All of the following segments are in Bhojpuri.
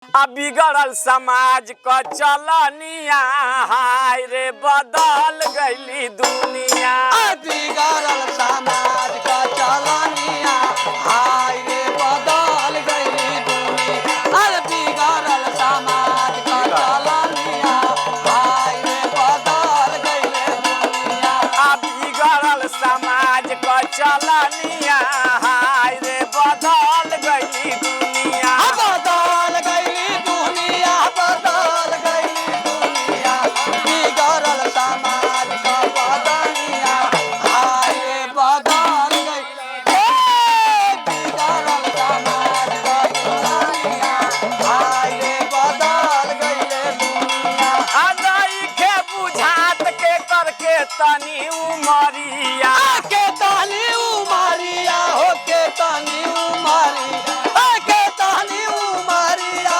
आ बिगड़ल समाज क चलनिया हाय रे बदल गईली दुनिया। बिगड़ल समाज क चलनिया हाय रे बदल गईली दुनिया। अरे बिगड़ल समाज क चलनिया हाय रे बदल गईली दुनिया। आ बिगड़ल समाज क चलनिया हाय रे बदल गईली दुनिया। बदल गईली दुनिया, बदल गईली दुनिया। बिगड़ल समाज क बदनिया हाय रे बदल गईली। बिगड़ल समाज क बदनिया हाय रे बदल गईली दुनिया। आ नइखे बुझात के करके तनी उमरिया। के तनी उमरिया हो, के तनी उमरिया, के तनी उमरिया,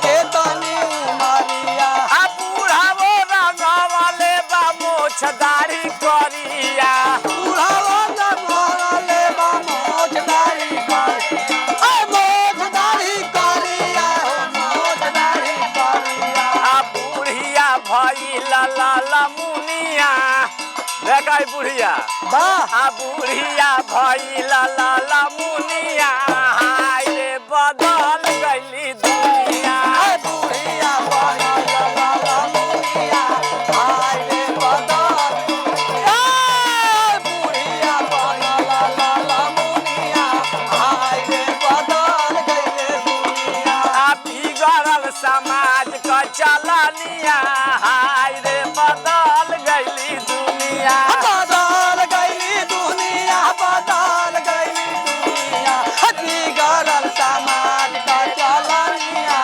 के तनी उमरिया। आ बूढ़ावो रंगवाले बा मोछ दाढ़ी करिया। बुढ़ावा जमाले बा मोछ दाढ़ी करिया, मोछ दाढ़ी करिया हो, मोछ दाढ़ी करिया। आ बुढ़िया भइल ललमुनिया। देखै बुढ़िया वाह आ बुढ़िया भइल ललमुनिया हाय रे बदल गईली दुनिया। बुढ़िया बनल ललमुनिया हाय रे बदल। बुढ़िया बनल ललमुनिया हाय रे बदल गईले दुनिया। आ बिगड़ल समाज क चलनिया हाय रे बदल गईली दुनिया। बदल गईली दुनिया, बदल गईली दुनिया। बिगड़ल समाज क चलनिया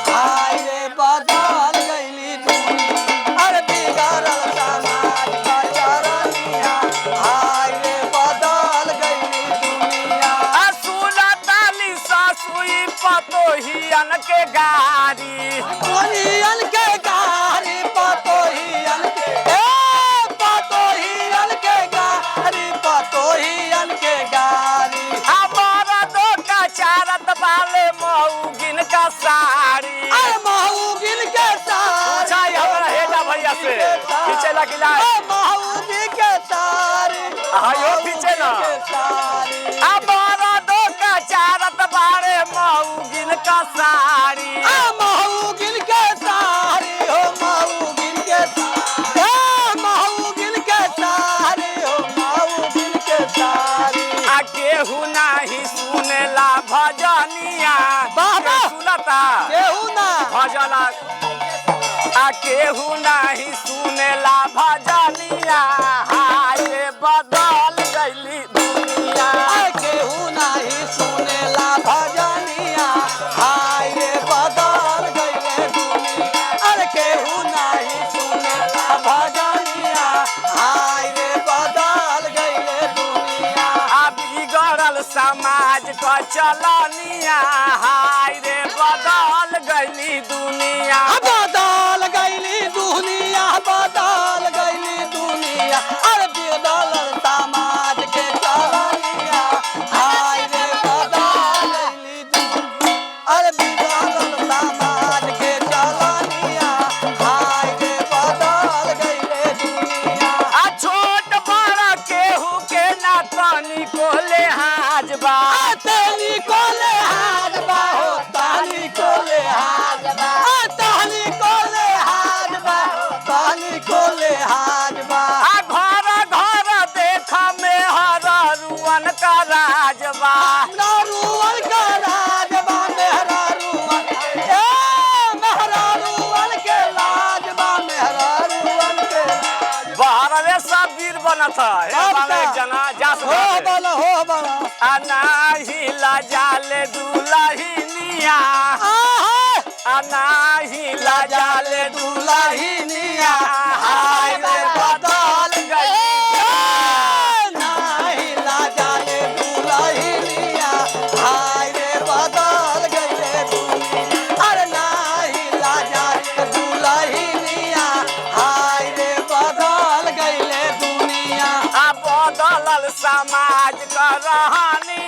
हाय रे बदल गईली दुनिया। अरे बिगड़ल समाज क चलनिया हाय रे बदल गईली दुनिया। आ सुनताली ससुई पतोहियन के गारी। पतोहियन के गारी, पतोहियन के पतोहियन के गारी, पतोहियन के गारी। आ मरदो का चारत वाले मऊगिन का साड़ी। अरे महूगिन के सारी, पूछाई हमरा हेजा भैया से पीछे लगिला। महूगी के सारी, हायो पीछे ना। के सारी। आ मरदो का चारत वाले मऊगिन का साड़ी। महूगिन के सारी हो, महूगिन के सारी, महूगिन के सारी हो, महूगिन के सारी। आ केहू नाही सुनेला भजनिया। बाबा। सुनता केहू ना भजला आ केहू नाही सुनेला भजनिया हाय रे बदल गईली दुनिया। केहू नाही सुनेला भजनिया हाय रे बदल गईले दुनिया। अरे केहू नाही सुनेला भजनिया हाय रे बदल गईले दुनिया। आ बिगड़ल समाज क चलनिया हाय रे बदल गईली दुनिया। बदल गईली दुनिया, बदल गईली दुनिया। अरे बिगड़ल समाज के चलनिया हाय रे बदल गईली दुनिया। अरे बिगड़ल समाज के चलनिया हाय रे बदल गईले दुनिया। आ छोट बड़ा केहू के ना तनी को लेहाज बा। ताली को लेहाज बा हो, ताली को लेहाज बा, ताली को लेहाज बा हो, ताली को लेहाज बा। आ घर घर देख में हररुअन का राज बा। मेहरारूअन का राज बा, मेहरारूअन, मेहरारूअन के लाज बा, मेहरारूअन के लाज बा। बहरवे सब वीर बनत है सब वाले का। जना जास हो बला, हो बला। आ नाही लजाले दुलहिनिया। आ नाही लजाले दुलहिनिया हाय रे बदल गईली। नाही लाजाले दुलहिनिया हाय रे बदल गईले दुनिया। अरे नाही लाजाले दुलहिनिया हाय रे बदल गईले दुनिया। आ बदलल समाज क रहनी